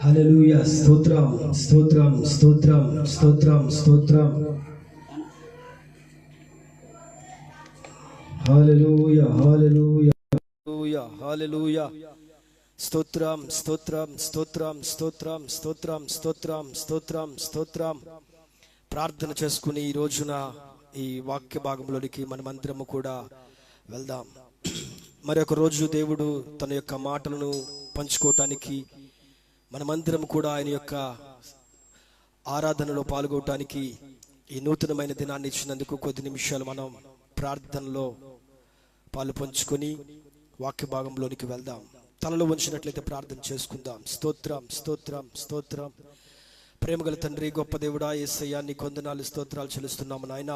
హల్లెలూయా. స్తోత్రం స్తోత్రం స్తోత్రం స్తోత్రం స్తోత్రం. హల్లెలూయా హల్లెలూయా హల్లెలూయా. స్తోత్రం స్తోత్రం స్తోత్రం స్తోత్రం స్తోత్రం స్తోత్రం స్తోత్రం స్తోత్రం. ప్రార్థన చేసుకుని ఈ రోజున ఈ వాక్య భాగంలోనికి మనమందరము కూడా వెళ్దాం. మరొక రోజు దేవుడు తన యొక్క మాటలను పంచుకోవటానికి, మనమందరం కూడా ఆయన యొక్క ఆరాధనలో పాల్గొనటానికి ఈ నూతనమైన దినాన్ని ఇచ్చినందుకు కొద్ది నిమిషాలు మనం ప్రార్థనలో పాలు పంచుకొని వాక్య భాగంలోనికి వెళ్దాం. తలలో ఉంచినట్లయితే ప్రార్థన చేసుకుందాం. స్తోత్రం స్తోత్రం స్తోత్రం. ప్రేమగల తండ్రి, గొప్ప దేవుడా యేసయ్యా, నీ కొందనాలు స్తోత్రాలు చెల్లిస్తున్నాము నాయన.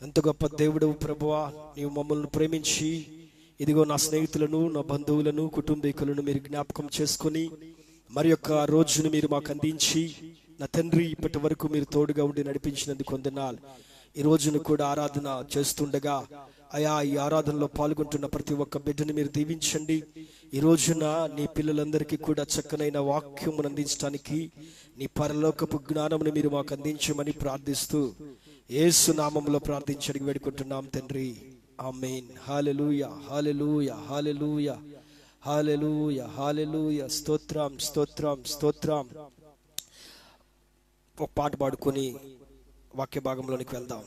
ఎంత గొప్ప దేవుడు ప్రభువా, నీవు మమ్మల్ని ప్రేమించి ఇదిగో నా స్నేహితులను, నా బంధువులను, కుటుంబీకులను మీరు జ్ఞాపకం చేసుకొని మరి యొక్క రోజును మీరు మాకు అందించి నా తండ్రి ఇప్పటి వరకు మీరు తోడుగా ఉండి నడిపించినందుకు వందనాలు. ఈ రోజును కూడా ఆరాధన చేస్తుండగా అయా ఈ ఆరాధనలో పాల్గొంటున్న ప్రతి ఒక్క బిడ్డను మీరు దీవించండి. ఈ రోజున నీ పిల్లలందరికీ కూడా చక్కనైన వాక్యమును అందించడానికి నీ పరలోకపు జ్ఞానమును మీరు మాకు అందించమని ప్రార్థిస్తూ యేసు నామములో ప్రార్థించడానికి వేడుకుంటున్నాం తండ్రి. ఆమేన్. హల్లెలూయా హల్లెలూయా హల్లెలూయా హల్లెలూయా హల్లెలూయా. స్తోత్రం స్తోత్రం స్తోత్రం. ఒక పాట పాడుకొని వాక్య భాగంలోనికి వెళ్దాం.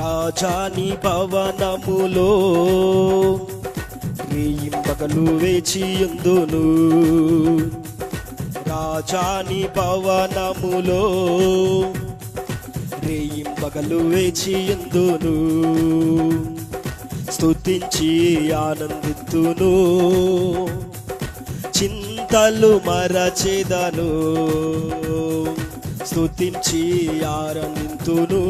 రాజాని భవనములో రేయింబగలు వేచియుందును, రాజాని భవనములో రేయింబగలు వేచియుందును, స్తుతించి ఆనందితును, చింతలు మరచెదను, స్తుతించి ఆనందితును,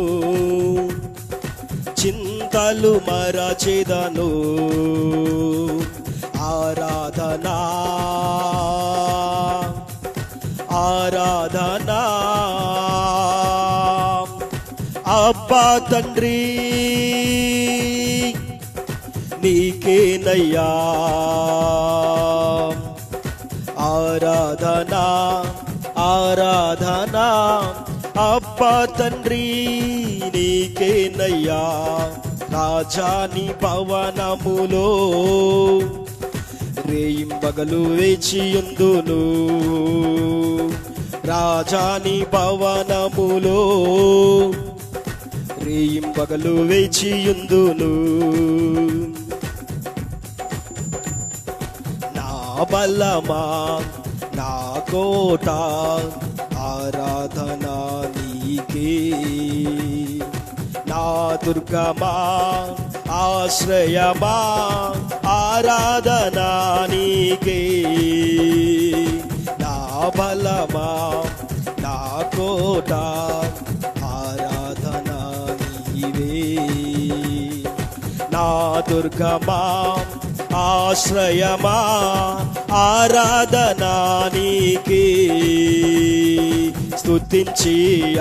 చింతలు మరచెదను. ఆరాధనా ఆరాధనా అబ్బా తండ్రి నీకేనయ్యా, ఆరాధనా ఆరాధనా అబ్బా తండ్రి నీకేనయ్యా. రాజాని భవనములో రేయింబగలు వేచియుందును, రాజాని భవనములో రేయింబగలు వేచియుందును. నా బలమా నా కోట ఆరాధనా నీకే, నా దుర్గమా ఆశ్రయమా ఆరాధనా నీకే, నా బలమా నా కోట ఆరాధనా నీవే, నా దుర్గమా ఆశ్రయమా ఆరాధనా నీకే, స్తుతించి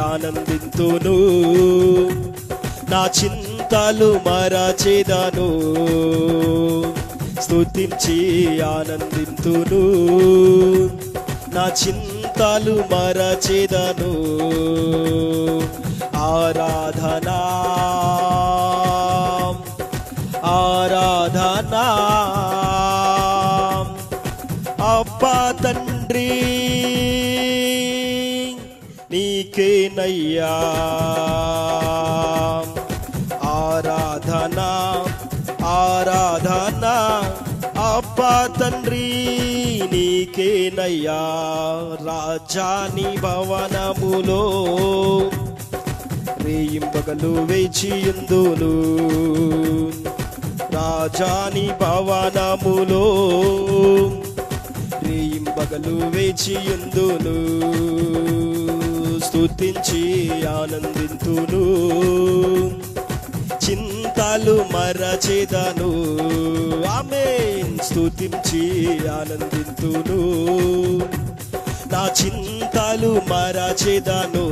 ఆనందింతును, నా చింతలు మరచెదను, స్తుతించి ఆనందింతును, నా చింతలు మరచెదను. ఆరాధనా ఆరాధనా అబ్బా తండ్రి నీకేనయ్యా, ఆరాధనా ఆరాధనా అబ్బా తండ్రి నీకేనయ్యా. రాజాని భవనములో రేయింబగలు వేచియుందును, రాజాని భవనములో రేయింబగలు వేచియుందును, స్తుతించి ఆనందింతును, చింతలు మరచెదను. ఆమేన్. స్తుతించి ఆనందింతును, నా చింతలు మరచెదను.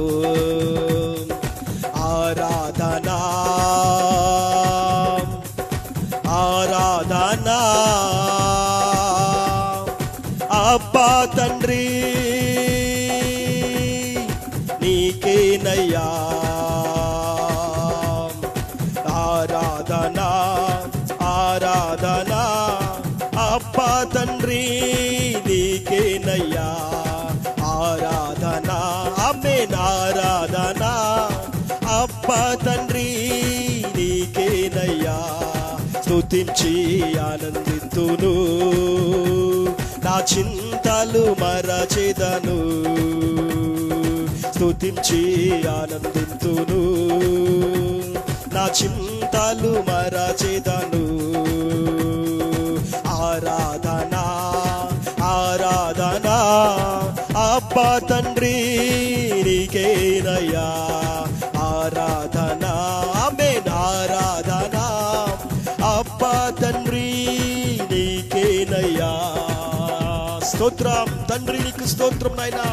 ఆరాధనా ఆరాధనా అబ్బా తండ్రి నీకేనయ్యా. ఆరాధనా ఆరాధనా అబ్బా తండ్రి నీకేనయ్యా. ఆరాధనా ఆమేన్ ఆరాధనా అబ్బా తండ్రి నీకేనయ్యా. స్తుతించి ఆనందింతును, నా చింతలు మరచెదను. స్తుతించి ఆనందింతును, నా చింతలు మరచెదను. ఆరాధనా ఆరాధనా అబ్బా తండ్రి నీకేనయ్యా. ఆరాధనా ఆమేన్ ఆరాధనా అబ్బా తండ్రి నీకేనయ్యా. స్తోత్రం తండ్రి, నీకు స్తోత్రం నాయనా.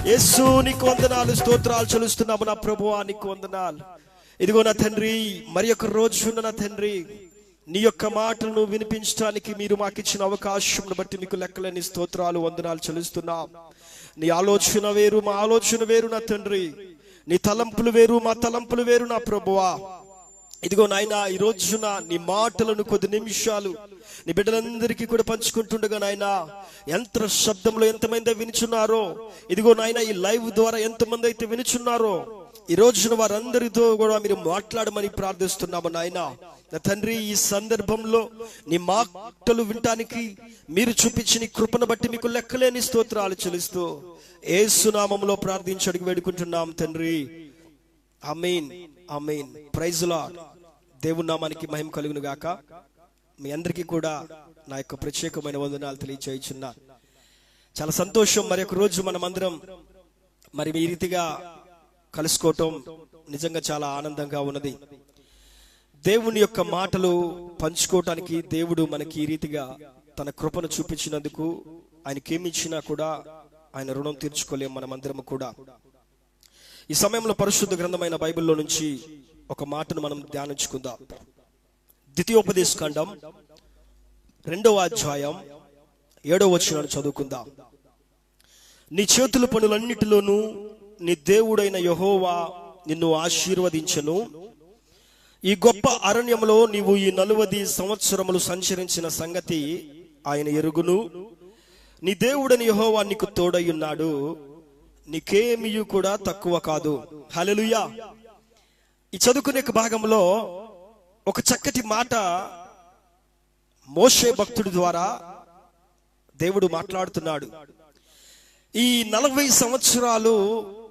యేసు నీకు వందనాలు, స్తోత్రాలు చెల్లిస్తున్నాము నా ప్రభువా, నీకు వందనాలు. ఇదిగో నా తండ్రి, మరి ఒక రోజున నా తండ్రి నీ యొక్క మాటలను వినిపించడానికి మీరు మాకు ఇచ్చిన అవకాశం బట్టి మీకు లెక్కలేని స్తోత్రాలు వందనాలు చెల్లిస్తున్నాం. నీ ఆలోచన వేరు, మా ఆలోచన వేరు నా తండ్రి. నీ తలంపులు వేరు, మా తలంపులు వేరు నా ప్రభువా. ఇదిగో నాయన, ఈ రోజున నీ మాటలను కొద్ది నిమిషాలు నీ బిడ్డలందరికీ కూడా పంచుకుంటుండగా నాయన, యంత్ర శబ్దంలో ఎంతమంది వినుచున్నారో, ఇదిగో నాయన ఈ లైవ్ ద్వారా ఎంతమంది అయితే వినుచున్నారో, ఈ రోజున వారందరితో కూడా మీరు మాట్లాడమని ప్రార్థిస్తున్నాము నాయన. నా తండ్రి, ఈ సందర్భంలో నీ మాటలు వినటానికి మీరు చూపించిన నీ కృపను బట్టి మీకు లెక్కలేని స్తోత్రాలు చెల్లిస్తూ యేసు నామములో ప్రార్థించి అడిగి వేడుకుంటున్నాం తండ్రి. Amen amen. Praise Lord. దేవుని నామానికి మహిమ కలుగును గాక. మీ అందరికీ కూడా నా యొక్క ప్రత్యేకమైన వందనాలు తెలియచేయుచున్నా. చాలా సంతోషం. మరి ఒక రోజు మనం అందరం మరి ఈ రీతిగా కలుసుకోవటం నిజంగా చాలా ఆనందంగా ఉన్నది. దేవుని యొక్క మాటలు పంచుకోవటానికి దేవుడు మనకి ఈ రీతిగా తన కృపను చూపించినందుకు ఆయనకేమి ఇచ్చినా కూడా ఆయన రుణం తీర్చుకోలేం మనమందరం కూడా. ఈ సమయంలో పరిశుద్ధ గ్రంథమైన బైబిల్లో నుంచి ఒక మాటను మనం ధ్యానించుకుందాం. ద్వితీయోపదేశ కాండం 2వ అధ్యాయం 7వ వచనాన్ని చదువుకుందాం. నీ చేతుల పనులన్నిటిలోనూ నీ దేవుడైన యెహోవా నిన్ను ఆశీర్వదించెను. ఈ గొప్ప అరణ్యములో నీవు ఈ 40 సంవత్సరములు సంచరించిన సంగతి ఆయన ఎరుగును. నీ దేవుడని యెహోవా నీకు తోడయ్యున్నాడు, నీకేమీ కూడా తక్కువ కాదు. హల్లెలూయా. ఈ చదువుకునే భాగంలో ఒక చక్కటి మాట మోషే భక్తుడి ద్వారా దేవుడు మాట్లాడుతున్నాడు. ఈ 40 సంవత్సరాలు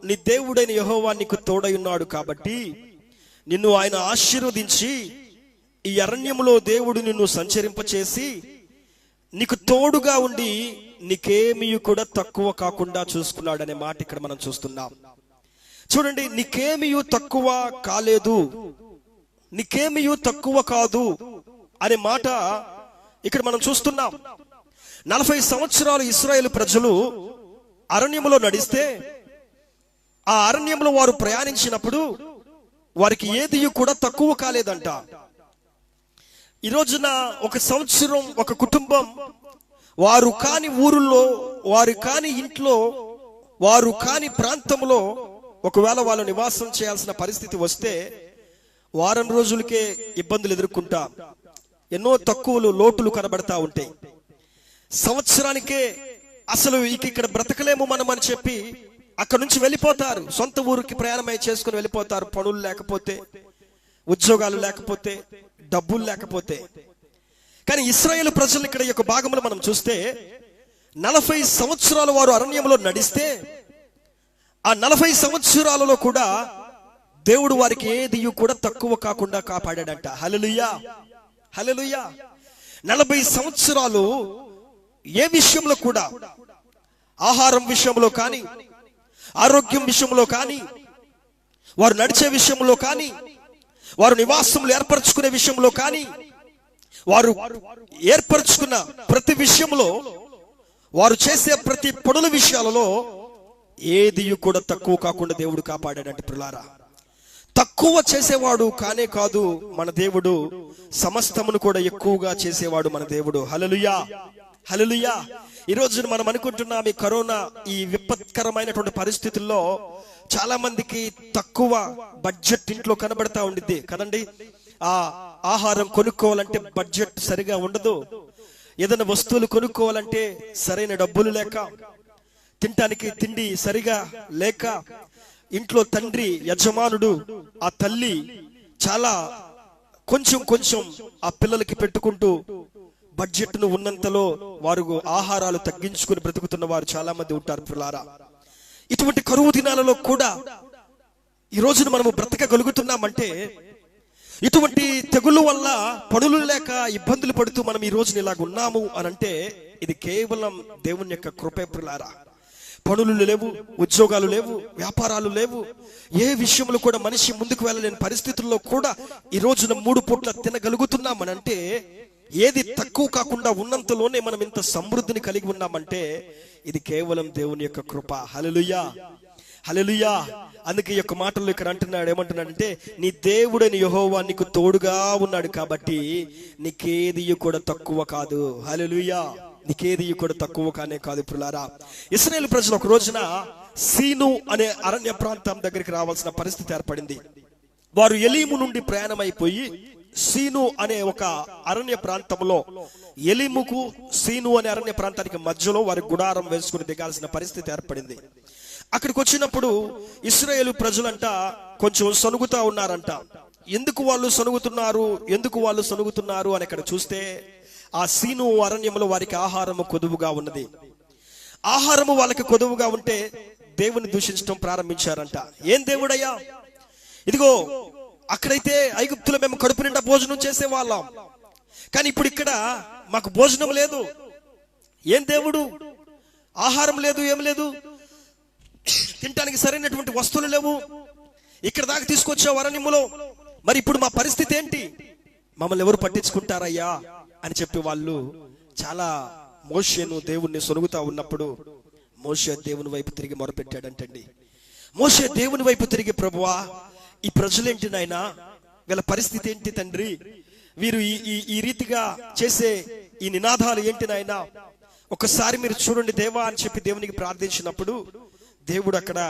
నీ దేవుడైన యెహోవా నీకు తోడయ్యున్నాడు కాబట్టి నిన్ను ఆయన ఆశీర్వదించి ఈ అరణ్యములో దేవుడు నిన్ను సంచరింపచేసి నీకు తోడుగా ఉండి నీకేమీ కూడా తక్కువ కాకుండా చూసుకున్నాడు అనే మాట ఇక్కడ మనం చూస్తున్నాం. చూడండి, నీకేమీ తక్కువ కాలేదు, నీకేమీ తక్కువ కాదు అనే మాట ఇక్కడ మనం చూస్తున్నాం. 40 సంవత్సరాలు ఇశ్రాయేలు ప్రజలు అరణ్యములో నడిస్తే ఆ అరణ్యంలో వారు ప్రయాణించినప్పుడు వారికి ఏది కూడా తక్కువ కాలేదంట. ఈ రోజున ఒక సంవత్సరం ఒక కుటుంబం వారు కాని ఊరుల్లో, వారు కాని ఇంట్లో, వారు కాని ప్రాంతంలో ఒకవేళ వాళ్ళు నివాసం చేయాల్సిన పరిస్థితి వస్తే వారం రోజులకే ఇబ్బందులు ఎదుర్కొంటా, ఎన్నో తక్కువలు లోటులు కనబడతా ఉంటాయి. సంవత్సరానికే అసలు ఇక్కడ బ్రతకలేము మనం అని చెప్పి అక్కడ నుంచి వెళ్ళిపోతారు, సొంత ఊరికి ప్రయాణమై చేసుకుని వెళ్ళిపోతారు. పనులు లేకపోతే, ఉద్యోగాలు లేకపోతే, డబ్బులు లేకపోతే. కానీ ఇశ్రాయేలు ప్రజలు ఇక్కడ యొక్క భాగంలో మనం చూస్తే 40 సంవత్సరాలు వారు అరణ్యంలో నడిస్తే ఆ 40 సంవత్సరాలలో కూడా దేవుడు వారికి ఏది కూడా తక్కువ కాకుండా కాపాడాడంట. హల్లెలూయా హల్లెలూయా. 40 సంవత్సరాలు ఏ విషయంలో కూడా, ఆహారం విషయంలో కానీ, ఆరోగ్యం విషయంలో కానీ, వారు నడిచే విషయంలో కానీ, వారు నివాసములు ఏర్పరచుకునే విషయంలో కానీ, వారు ఏర్పరచుకున్న ప్రతి విషయంలో వారు చేసే ప్రతి పనుల విషయాలలో ఏది కూడా తక్కువ కాకుండా దేవుడు కాపాడాడంటే ప్రియులారా. తక్కువ చేసేవాడు కానే కాదు మన దేవుడు, సమస్తమును కూడా ఎక్కువగా చేసేవాడు మన దేవుడు. హల్లెలూయా, హల్లెలూయా. ఈ రోజు మనం అనుకుంటున్నాం, ఈ కరోనా ఈ విపత్కరమైనటువంటి పరిస్థితుల్లో చాలా మందికి తక్కువ బడ్జెట్ ఇంట్లో కనబడతా ఉండిద్ది కదండి. ఆ ఆహారం కొనుక్కోవాలంటే బడ్జెట్ సరిగా ఉండదు, ఏదైనా వస్తువులు కొనుక్కోవాలంటే సరైన డబ్బులు లేక, తినటానికి తిండి సరిగా లేక, ఇంట్లో తండ్రి యజమానుడు ఆ తల్లి చాలా కొంచెం కొంచెం ఆ పిల్లలకి పెట్టుకుంటూ బడ్జెట్ ను ఉన్నంతలో వారు ఆహారాలు తగ్గించుకుని బ్రతుకుతున్న వారు చాలా మంది ఉంటారు ప్రియులారా. ఇటువంటి కరువు దినాలలో కూడా ఈ రోజున మనము బ్రతకగలుగుతున్నామంటే, ఇటువంటి తెగులు వల్ల పనులు లేక ఇబ్బందులు పడుతూ మనం ఈ రోజున ఇలాగ ఉన్నాము అని అంటే ఇది కేవలం దేవుని యొక్క కృపే ప్రియులారా. పనులు లేవు, ఉద్యోగాలు లేవు, వ్యాపారాలు లేవు, ఏ విషయంలో కూడా మనిషి ముందుకు వెళ్ళలేని పరిస్థితుల్లో కూడా ఈ రోజున 3 పూట్ల తినగలుగుతున్నామని అంటే, ఏది తక్కువ కాకుండా ఉన్నంతలోనే మనం ఇంత సమృద్ధిని కలిగి ఉన్నామంటే ఇది కేవలం దేవుని యొక్క కృప. హల్లెలూయా, హల్లెలూయా. అందుకే ఈ యొక్క మాటల్లో ఇక్కడ అంటున్నాడు, ఏమంటున్నాడంటే, నీ దేవుడైన యెహోవా నీకు తోడుగా ఉన్నాడు కాబట్టి నీకేది కూడా తక్కువ కాదు. హల్లెలూయా, నీకేది కూడా తక్కువ కానే కాదు ప్రియులారా. ఇశ్రాయేలు ప్రజలు ఒక రోజున సీను అనే అరణ్య ప్రాంతం దగ్గరికి రావాల్సిన పరిస్థితి ఏర్పడింది. వారు ఎలీము నుండి ప్రయాణమైపోయి సీను అనే ఒక అరణ్య ప్రాంతంలో, ఎలీముకు సీను అనే అరణ్య ప్రాంతానికి మధ్యలో వారి గుడారం వేసుకుని దిగాల్సిన పరిస్థితి ఏర్పడింది. అక్కడికి వచ్చినప్పుడు ఇశ్రాయేలు ప్రజలంట కొంచెం సనుగుతా ఉన్నారంట. ఎందుకు వాళ్ళు సనుగుతున్నారు అని అక్కడ చూస్తే, ఆ సీను అరణ్యంలో వారికి ఆహారము కొదువుగా ఉన్నది. ఆహారము వాళ్ళకి కొదువుగా ఉంటే దేవుని దూషించడం ప్రారంభించారంట. ఏం దేవుడయ్యా, ఇదిగో అక్కడైతే ఐగుప్తులో మేము కడుపు నిండా భోజనం చేసేవాళ్ళం, కానీ ఇప్పుడు ఇక్కడ మాకు భోజనం లేదు. ఏం దేవుడు, ఆహారం లేదు, ఏం లేదు, తినడానికి సరైనటువంటి వస్తువులు లేవు, ఇక్కడ దాకా తీసుకొచ్చావు అరణ్యములో, మరి ఇప్పుడు మా పరిస్థితి ఏంటి, మమ్మల్ని ఎవరు పట్టించుకుంటారయ్యా అని చెప్పి వాళ్ళు చాలా మోషేను దేవుణ్ణి సొనుగుతా ఉన్నప్పుడు మోషే దేవుని వైపు తిరిగి మొరపెట్టాడంటండి. మోషే దేవుని వైపు తిరిగి, ప్రభువా ఈ ప్రజలేంటి నాయనా, వీళ్ళ పరిస్థితి ఏంటి తండ్రి, వీరు ఈ రీతిగా చేసే ఈ నినాదాలు ఏంటి నాయనా, ఒకసారి మీరు చూడండి దేవా అని చెప్పి దేవునికి ప్రార్థించినప్పుడు దేవుడు అక్కడ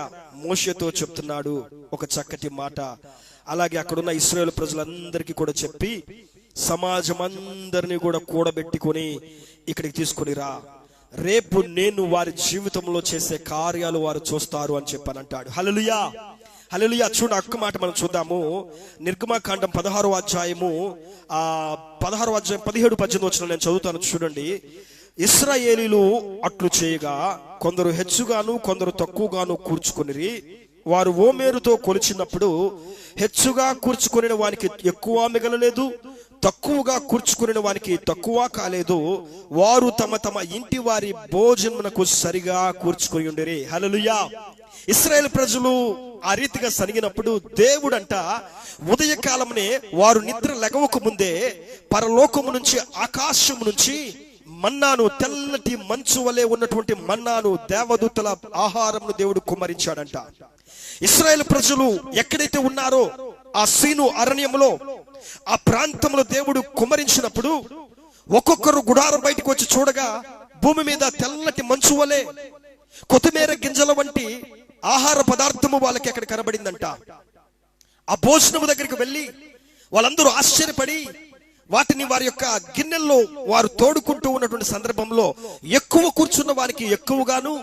మోషేతో చెప్తున్నాడు ఒక చక్కటి మాట. అలాగే అక్కడున్న ఇశ్రాయేలు ప్రజలందరికీ కూడా చెప్పి, సమాజం అందరినీ కూడా కూడబెట్టుకొని ఇక్కడికి తీసుకొని రా, రేపు నేను వారి జీవితంలో చేసే కార్యాలు వారు చూస్తారు అని చెప్పని అంటాడు. హల్లెలూయా, హల్లెలూయా. చూడ ఒక్క మాట మనం చూద్దాము. నిర్గమకాండం 16వ అధ్యాయము 17-18 వచ్చిన నేను చదువుతాను, చూడండి. ఇశ్రాయేలీలు అట్లు చేయగా కొందరు హెచ్చుగాను కొందరు తక్కువగాను కూర్చుకొనిరి. వారు ఓమేరుతో కొలిచినప్పుడు హెచ్చుగా కూర్చుకొనిన వానికి ఎక్కువ మిగలలేదు, తక్కువగా కూర్చుకొనిన వానికి తక్కువ కాలేదు. వారు తమ తమ ఇంటి వారి భోజనమునకు సరిగా కూర్చుకొని ఉండిరి. హల్లెలూయా. ఇశ్రాయేలు ప్రజలు ఆ రీతిగా సనిగినప్పుడు దేవుడంట ఉదయకాలమునే వారు నిద్ర లెగవక ముందే పరలోకము నుంచి, ఆకాశము నుంచి మన్నాను, తెల్లటి మంచు వలె ఉన్నటువంటి మన్నాను, దేవదూతల ఆహారంను దేవుడు కుమ్మరించాడంట. ఇశ్రాయేలు ప్రజలు ఎక్కడైతే ఉన్నారో ఆ సీను అరణ్యంలో, ఆ ప్రాంతంలో దేవుడు కుమ్మరించినప్పుడు ఒక్కొక్కరు గుడారం బయటకు వచ్చి చూడగా భూమి మీద తెల్లటి మంచు వలె కొత్తిమీర గింజల వంటి ఆహార పదార్థము వాళ్ళకి అక్కడ కనబడిందంట. ఆ భోజనము దగ్గరికి వెళ్ళి వాళ్ళందరూ ఆశ్చర్యపడి వాటిని వారి యొక్క గిన్నెల్లో వారు తోడుకుంటూ ఉన్నటువంటి సందర్భంలో ఎక్కువ కూర్చున్న వారికి ఎక్కువగాను,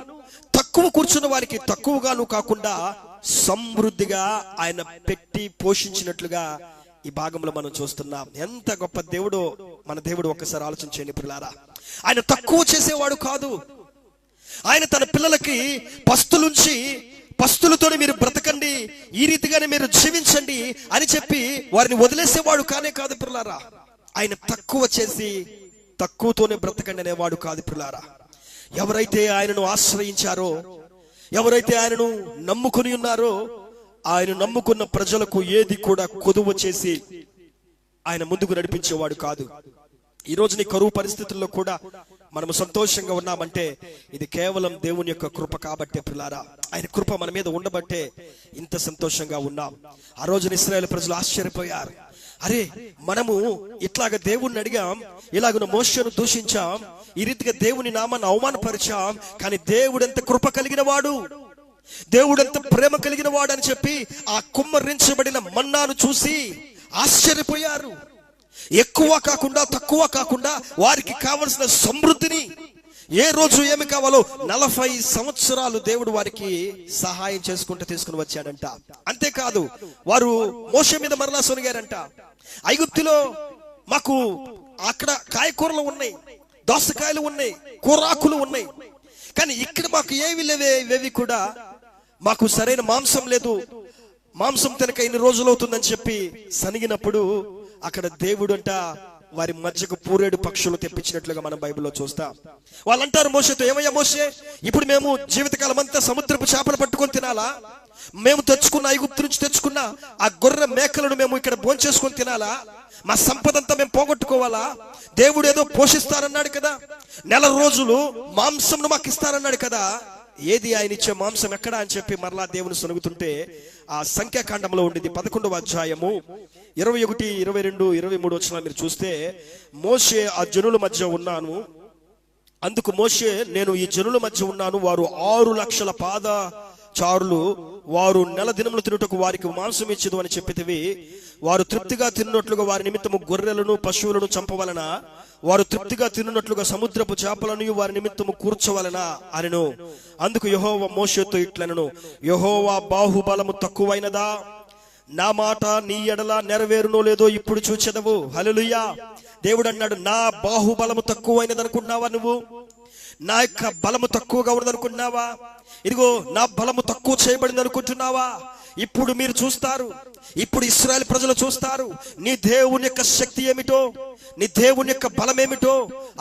తక్కువ కూర్చున్న వారికి తక్కువగాను కాకుండా సమృద్ధిగా ఆయన పెట్టి పోషించినట్లుగా ఈ భాగంలో మనం చూస్తున్నాం. ఎంత గొప్ప దేవుడో మన దేవుడు, ఒక్కసారి ఆలోచన చేయండి ప్రియులారా. ఆయన తక్కువ చేసేవాడు కాదు. ఆయన తన పిల్లలకి పస్తులుంచి, పస్తులతోనే మీరు బ్రతకండి, ఈ రీతిగానే మీరు జీవించండి అని చెప్పి వారిని వదిలేసేవాడు కానే కాదు ప్రియులారా. ఆయన తక్కువ చేసి తక్కువతోనే బ్రతకండి అనేవాడు కాదు ప్రియులారా. ఎవరైతే ఆయనను ఆశ్రయించారో, ఎవరైతే ఆయనను నమ్ముకుని ఉన్నారో, ఆయన నమ్ముకున్న ప్రజలకు ఏది కూడా కొదువ చేసి ఆయన ముందుకు నడిపించేవాడు కాదు. ఈ రోజు నీ కరువు పరిస్థితుల్లో కూడా మనము సంతోషంగా ఉన్నామంటే ఇది కేవలం దేవుని యొక్క కృప కాబట్టే పిల్లారా. ఆయన కృప మన మీద ఉండబట్టే ఇంత సంతోషంగా ఉన్నాం. ఆ రోజున ఇశ్రాయేలు ప్రజలు ఆశ్చర్యపోయారు. అరే, మనము ఇట్లాగ దేవుణ్ణి అడిగాం, ఇలాగ మోషేను దూషించాం, ఈ రీతిగా దేవుని నామాన్ని అవమానపరిచాం, కానీ దేవుడెంత కృప కలిగిన వాడు, దేవుడెంత ప్రేమ కలిగిన వాడు అని చెప్పి ఆ కుమ్మరించబడిన మన్నాను చూసి ఆశ్చర్యపోయారు. ఎక్కువ కాకుండా తక్కువ కాకుండా వారికి కావలసిన సమృద్ధిని, ఏ రోజు ఏమి కావాలో 40 సంవత్సరాలు దేవుడు వారికి సహాయం చేసుకుంటూ తీసుకుని వచ్చాడంట. అంతేకాదు, వారు మోషే మీద మరలా సొనిగారంట. ఐగుప్తులో మాకు అక్కడ కాయకూరలు ఉన్నాయి, దోసకాయలు ఉన్నాయి, కూరాకులు ఉన్నాయి, కానీ ఇక్కడ మాకు ఏవి లేవే, ఇవేవి కూడా మాకు సరైన మాంసం లేదు, మాంసం తినక ఇన్ని రోజులు అవుతుందని చెప్పి సనిగినప్పుడు అక్కడ దేవుడు అంట వారి మధ్యకు పూరేడు పక్షులు తెప్పించినట్లుగా మనం బైబిల్లో చూస్తాం. వాళ్ళు అంటారు మోషేతో, ఏమయ్యా మోషే, ఇప్పుడు మేము జీవితకాలం అంతా సముద్రపు చేపలు పట్టుకొని తినాలా? మేము తెచ్చుకున్న ఐగుప్తు నుంచి తెచ్చుకున్న ఆ గొర్రె మేకలను మేము ఇక్కడ భోంచేసుకొని తినాలా? మా సంపద అంతా మేము పోగొట్టుకోవాలా? దేవుడు ఏదో పోషిస్తారన్నాడు కదా, 4 రోజులు మాంసం మాకు ఇస్తారన్నాడు కదా, ఏది ఆయన ఇచ్చే మాంసం ఎక్కడ అని చెప్పి మరలా దేవుని సొనుగుతుంటే ఆ సంఖ్యాకాండంలో ఉండేది 11వ అధ్యాయము 21, 22, 23 వచనాలు మీరు చూస్తే, మోషే ఆ జనుల మధ్య ఉన్నాను, అందుకు మోషే, నేను ఈ జనుల మధ్య ఉన్నాను, వారు 6 లక్షల పాదచారులు, వారు 4 దినములు తినుటకు వారికి మాంసం ఇచ్చదు అని చెప్పితివి, వారు తృప్తిగా తిన్నట్లుగా వారి నిమిత్తము గొర్రెలను పశువులను చంపవలన, వారు తృప్తిగా తిన్నట్లుగా సముద్రపు చేపలను వారి నిమిత్తము కూర్చోవలన అనెను. అందుకు యెహోవా మోషేతో ఇట్లనెను, యెహోవా బాహుబలము తక్కువైనదా? నా మాట నీ ఎడల నెరవేరునో లేదో ఇప్పుడు చూచెదవు. హల్లెలూయా. దేవుడు అన్నాడు, నా బాహుబలము తక్కువైనది అనుకుంటున్నావా? నువ్వు నా యొక్క బలము తక్కువగా ఉన్నది అనుకుంటున్నావా? ఇదిగో నా బలము తక్కువ చేయబడింది అనుకుంటున్నావా? ఇప్పుడు మీరు చూస్తారు, ఇప్పుడు ఇశ్రాయేలు ప్రజలు చూస్తారు నీ దేవుని యొక్క శక్తి ఏమిటో, నీ దేవుని యొక్క బలం ఏమిటో,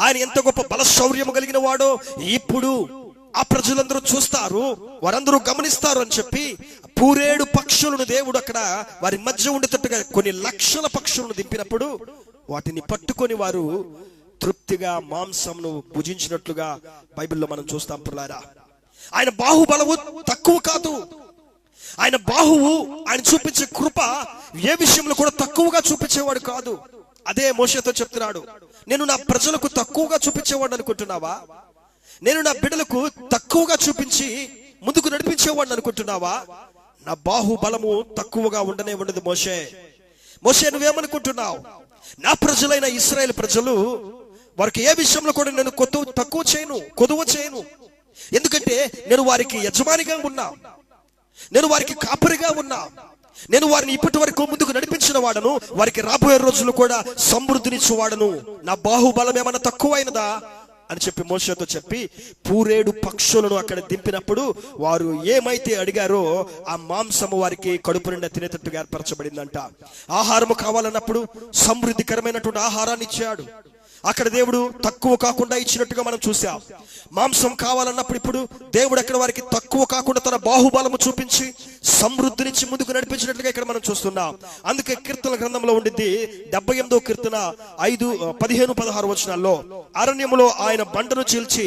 ఆయన ఎంత గొప్ప బల శౌర్యము కలిగిన వాడో ఇప్పుడు ఆ ప్రజలందరూ చూస్తారు, వారందరూ గమనిస్తారు అని చెప్పి పూరేడు పక్షులను దేవుడు అక్కడ వారి మధ్య ఉండేటట్టుగా కొన్ని లక్షల పక్షులను దింపినప్పుడు వాటిని పట్టుకొని వారు తృప్తిగా మాంసంను భుజించినట్లుగా బైబిల్లో మనం చూస్తాం. పుల్లారా, ఆయన బాహుబలము తక్కువ కాదు, ఆయన బాహువు, ఆయన చూపించే కృప ఏ విషయంలో కూడా తక్కువగా చూపించేవాడు కాదు. అదే మోషేతో చెప్తున్నాడు, నేను నా ప్రజలకు తక్కువగా చూపించేవాడు అనుకుంటున్నావా? నేను నా బిడ్డలకు తక్కువగా చూపించి ముందుకు నడిపించేవాడిని అనుకుంటున్నావా? నా బాహుబలము తక్కువగా ఉండనే ఉండదు. మోషే నువ్వేమనుకుంటున్నావు? నా ప్రజలైన ఇశ్రాయేలు ప్రజలు, వారికి ఏ విషయంలో కూడా నేను తక్కువ చేయను, కొదువ చేయను. ఎందుకంటే నేను వారికి యజమానిగా ఉన్నా, నేను వారికి కాపరిగా ఉన్నా, నేను వారిని ఇప్పటి వరకు ముందుకు నడిపించిన వాడను, వారికి రాబోయే రోజులు కూడా సమృద్ధినిచ్చేవాడను. నా బాహుబలం ఏమన్నా తక్కువైనదా అని చెప్పి మోషేతో చెప్పి పూరేడు పక్షులను అక్కడ దింపినప్పుడు వారు ఏమైతే అడిగారో ఆ మాంసము వారికి కడుపు నిండా తినేటట్టుగా ఏర్పరచబడిందంట. ఆహారము కావాలన్నప్పుడు సమృద్ధికరమైనటువంటి ఆహారాన్ని ఇచ్చాడు. అక్కడ దేవుడు తక్కువ కాకుండా ఇచ్చినట్టుగా మనం చూసాం. మాంసం కావాలన్నప్పుడు ఇప్పుడు దేవుడు అక్కడ వారికి తక్కువ కాకుండా తన బాహుబలము చూపించి సమృద్ధి నుంచి ముందుకు నడిపించినట్లుగా ఇక్కడ మనం చూస్తున్నాం. అందుకే కీర్తన గ్రంథంలో ఉండింది 78వ కీర్తన 5, 15, 16 వచనాల్లో, అరణ్యములో ఆయన బండను చీల్చి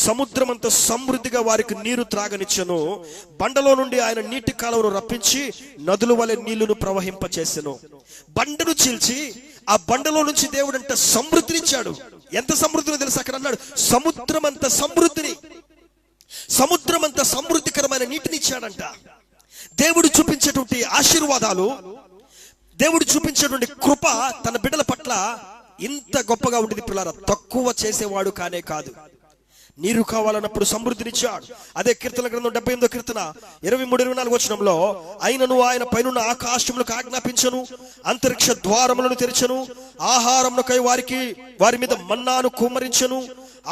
సముద్రమంత సమృద్ధిగా వారికి నీరు త్రాగనిచ్చెను, బండలో నుండి ఆయన నీటి కాలువను రప్పించి నదుల వలె నీళ్లను ప్రవహింపచేసెను. బండను చీల్చి ఆ బండలో నుంచి దేవుడు అంటే సమృద్ధినిచ్చాడు. ఎంత సమృద్ధిని తెలుసు? అక్కడ అన్నాడు సముద్రమంత సమృద్ధిని, సముద్రమంత సమృద్ధికరమైన నీటిని ఇచ్చాడంట. దేవుడు చూపించేటువంటి ఆశీర్వాదాలు, దేవుడు చూపించేటువంటి కృప తన బిడ్డల పట్ల ఇంత గొప్పగా ఉండేది. పిల్లరా, తక్కువ చేసేవాడు కానే కాదు. నీరు కావాలన్నప్పుడు సమృద్ధినిచ్చాడు. అదే కీర్తన గ్రంథం 78వ కీర్తన 23, 24 వచనంలో, అయినను ఆయన పైనున్న ఆకాశములకు ఆజ్ఞాపించను, అంతరిక్ష ద్వారములను తెరిచెను, ఆహారమునకై వారి మీద మన్నాను కుమ్మరించెను,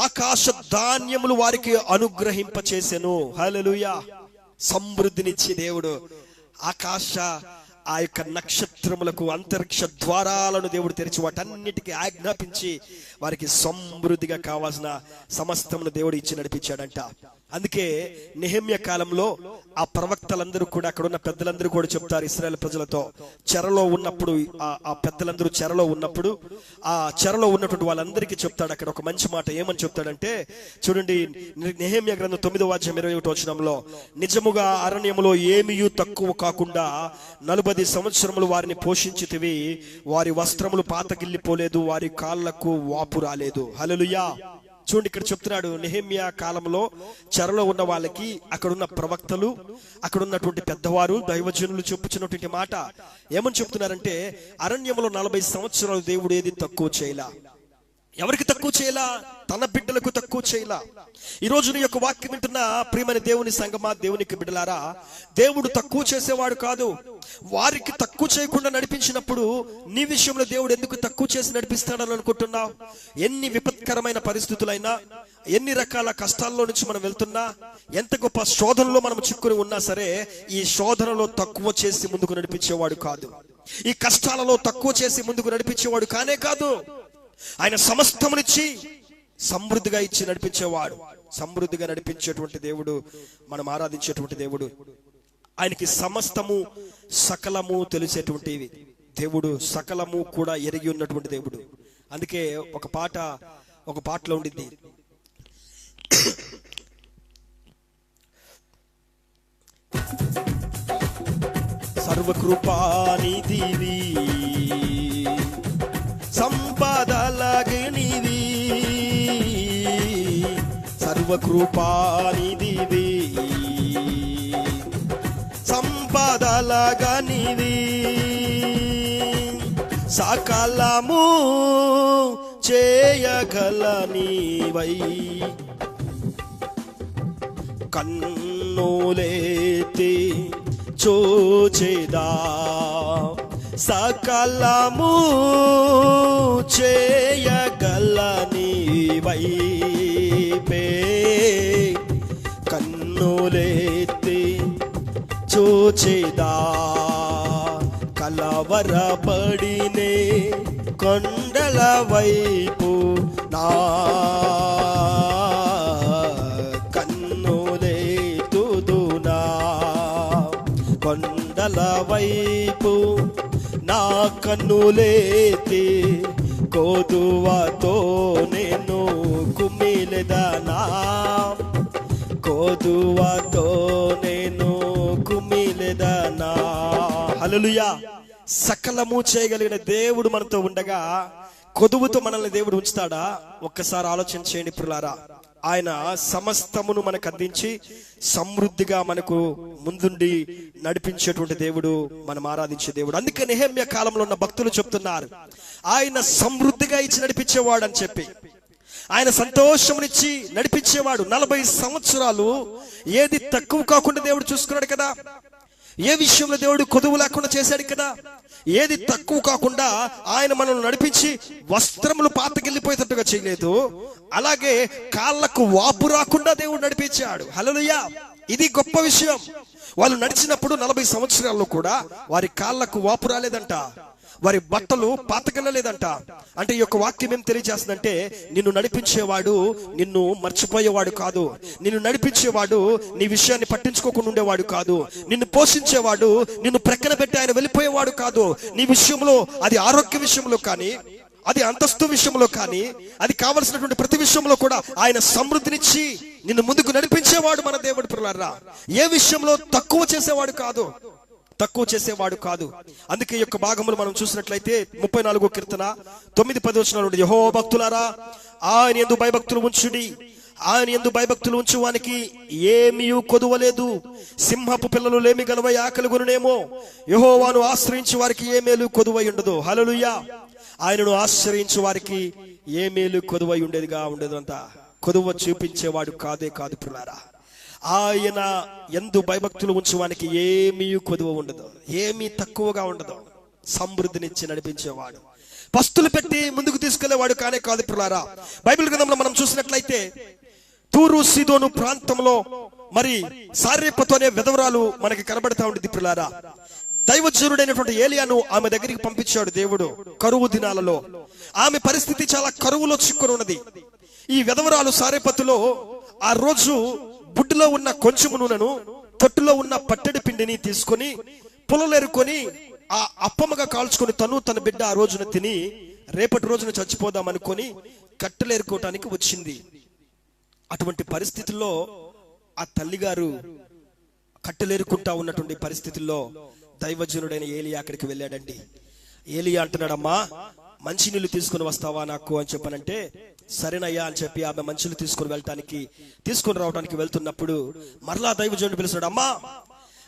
ఆకాశ ధాన్యములు వారికి అనుగ్రహింపచేసెను. హల్లెలూయా. సమృద్ధినిచ్చి దేవుడు ఆ యొక్క నక్షత్రములకు అంతరిక్ష ద్వారాలను దేవుడు తెరిచి వాటన్నిటికీ ఆజ్ఞాపించి వారికి సమృద్ధిగా కావాల్సిన సమస్తమును దేవుడు ఇచ్చి నడిపించాడంట. అందుకే నెహెమ్యా కాలంలో ఆ ప్రవక్తలందరూ కూడా, అక్కడ ఉన్న పెద్దలందరూ కూడా చెప్తారు ఇశ్రాయేలు ప్రజలతో, చెరలో ఉన్నప్పుడు, ఆ పెద్దలందరూ చెరలో ఉన్నప్పుడు ఆ చెరలో ఉన్నటువంటి వాళ్ళందరికీ చెప్తాడు అక్కడ ఒక మంచి మాట. ఏమని చెప్తాడంటే, చూడండి నెహెమ్యా గ్రంథం 9వ అధ్యాయం 21వ వచనంలో, నిజముగా అరణ్యములో ఏమీయూ తక్కువ కాకుండా 40 సంవత్సరములు వారిని పోషించితివి, వారి వస్త్రములు పాతగిల్లిపోలేదు, వారి కాళ్లకు వాపు రాలేదు. హల్లెలూయా. చూడండి, ఇక్కడ చెప్తున్నాడు నెహెమ్యా కాలంలో చెరలో ఉన్న వాళ్ళకి, అక్కడున్న ప్రవక్తలు, అక్కడ ఉన్నటువంటి పెద్దవారు, దైవజనులు చెప్పుచున్నటువంటి మాట ఏమని చెప్తున్నారంటే, అరణ్యంలో 40 సంవత్సరాలు దేవుడు ఏది తక్కువ చేయలా. ఎవరికి తక్కువ చేయలా? తన బిడ్డలకు తక్కువ చేయలా. ఈ రోజు నీ యొక్క వాక్యం వింటున్న ప్రియమైన దేవుని సంగమా, దేవునికి బిడ్డలారా, దేవుడు తక్కువ చేసేవాడు కాదు. వారికి తక్కువ చేయకుండా నడిపించినప్పుడు నీ విషయంలో దేవుడు ఎందుకు తక్కువ చేసి నడిపిస్తాడని అనుకుంటున్నావు? ఎన్ని విపత్కరమైన పరిస్థితులైనా, ఎన్ని రకాల కష్టాల్లో నుంచి మనం వెళ్తున్నా, ఎంత గొప్ప శోధనలో మనం చిక్కుని ఉన్నా సరే, ఈ శోధనలో తక్కువ చేసి ముందుకు నడిపించేవాడు కాదు. ఈ కష్టాలలో తక్కువ చేసి ముందుకు నడిపించేవాడు కానే కాదు. ఆయన సమస్తమునిచ్చి సమృద్ధిగా ఇచ్చి నడిపించేవాడు. సమృద్ధిగా నడిపించేటువంటి దేవుడు మనం ఆరాధించేటువంటి దేవుడు. ఆయనకి సమస్తము సకలము తెలిసేటువంటివి దేవుడు, సకలము కూడా ఎరిగి ఉన్నటువంటి దేవుడు. అందుకే ఒక పాటలో ఉండింది, సర్వకృపానిధివి సంపదలగనివి, సర్వకృపానిధివి సంపదలగనివి, సకలము చేయగలనివై, కన్నులెత్తి చూచెదా, సకలము చేయగలనివై, కన్నులెత్తి చూచెదా, కలవరపడినే కొండల వైపు నా కన్నులెత్తుదునా, కొండల వైపు నా కన్నులెత్తి, కోదువతో నేను కుమిలెదనా, కోదువతో నేను కుమిలెదనా. హల్లెలూయా. సకలము చేయగలిగిన దేవుడు మనతో ఉండగా కొదువుతో మనల్ని దేవుడు ఉంచుతాడా? ఒక్కసారి ఆలోచన చేయండి ప్రియులారా. ఆయన సమస్తమును మనకు అందించి సమృద్ధిగా మనకు ముందుండి నడిపించేటువంటి దేవుడు, మనం ఆరాధించే దేవుడు. అందుకే నెహెమ్యా కాలంలో ఉన్న భక్తులు చెప్తున్నారు, ఆయన సమృద్ధిగా ఇచ్చి నడిపించేవాడు అని చెప్పి. ఆయన సంతోషమునిచ్చి నడిపించేవాడు. 40 సంవత్సరాలు ఏది తక్కువ కాకుండా దేవుడు చూసుకున్నాడు కదా. ఏ విషయంలో దేవుడు కొదువు లేకుండా చేశాడు కదా. ఏది తక్కువ కాకుండా ఆయన మనల్ని నడిపించి వస్త్రములు పాతకెళ్ళిపోయేటట్టుగా చేయలేదు. అలాగే కాళ్ళకు వాపు రాకుండా దేవుడు నడిపించాడు. హల్లెలూయా. ఇది గొప్ప విషయం. వాళ్ళు నడిచినప్పుడు 40 సంవత్సరాల్లో కూడా వారి కాళ్ళకు వాపు రాలేదంట, వారి బట్టలు పాతకెళ్ళలేదంట. అంటే ఈ యొక్క వాక్యం ఏం తెలియజేస్తుందంటే, నిన్ను నడిపించేవాడు నిన్ను మర్చిపోయేవాడు కాదు. నిన్ను నడిపించేవాడు నీ విషయాన్ని పట్టించుకోకుండా ఉండేవాడు కాదు. నిన్ను పోషించేవాడు నిన్ను ప్రక్కన పెట్టి ఆయన వెళ్ళిపోయేవాడు కాదు. నీ విషయంలో, అది ఆరోగ్య విషయంలో కానీ, అది అంతస్తు విషయంలో కానీ, అది కావలసినటువంటి ప్రతి విషయంలో కూడా ఆయన సమృద్ధినిచ్చి నిన్ను ముందుకు నడిపించేవాడు మన దేవుడు ప్రియులారా. ఏ విషయంలో తక్కువ చేసేవాడు కాదు, తక్కువ చేసేవాడు కాదు. అందుకే ఈ యొక్క భాగములు మనం చూసినట్లయితే 34వ కీర్తన 9-10 వచనాలు, యెహోవా భక్తులారా ఆయన యందు భయభక్తులు ఉంచుడి, ఆయన యందు భయభక్తులు ఉంచువానికి ఏమీ కొదువలేదు. సింహపు పిల్లలు లేమి గలవై ఆకలిగొనునేమో, యెహోవాను ఆశ్రయించి వారికి ఏ మేలు కొదువై ఉండదు. హల్లెలూయా. ఆయనను ఆశ్రయించి వారికి ఏ మేలు కొదువై ఉండేదిగా ఉండదు. అంతా కొదువ చూపించేవాడు కాదే కాదు ప్రియులారా. ఆయన యందు భయభక్తులు ఉంచువానికి ఏమీ కొదువ ఉండదు, ఏమీ తక్కువగా ఉండదు. సమృద్ధినిచ్చి నడిపించేవాడు, పస్తులు పెట్టి ముందుకు తీసుకెళ్లేవాడు కానే కాదు ప్రియులారా. బైబిల్ గ్రంథంలో మనం చూసినట్లయితే తూరు సీదోను ప్రాంతంలో మరి సారెపతు అనే విధవరాలు మనకి కనబడతా ఉండేది ప్రియులారా. దైవజనుడైనటువంటి ఏలియాను ఆమె దగ్గరికి పంపించాడు దేవుడు కరువు దినాలలో. ఆమె పరిస్థితి చాలా కరువులో చిక్కుని ఉన్నది. ఈ విధవరాలు సారెపతులో ఆ రోజు బుడ్డులో ఉన్న కొంచెము నూనెను తొట్టులో ఉన్న పట్టెడి పిండిని తీసుకొని పుల్లలేరుకొని ఆ అప్పముగా కాల్చుకొని తను తన బిడ్డ ఆ రోజున తిని రేపటి రోజున చచ్చిపోదాం అనుకొని కట్టెలేరుకోవటానికి వచ్చింది. అటువంటి పరిస్థితుల్లో ఆ తల్లిగారు కట్టెలేరుకుంటా ఉన్నటువంటి పరిస్థితుల్లో దైవజనుడైన ఏలియా అక్కడికి వెళ్ళాడండి. ఏలియా అంటున్నాడమ్మా, మంచినీళ్ళు తీసుకుని వస్తావా నాకు అని చెప్పనంటే సరేనయ్యా అని చెప్పి ఆమె మంచినీళ్ళు తీసుకుని రావడానికి వెళ్తున్నప్పుడు మరలా దైవజనుడు పిలుస్తున్నాడు, అమ్మా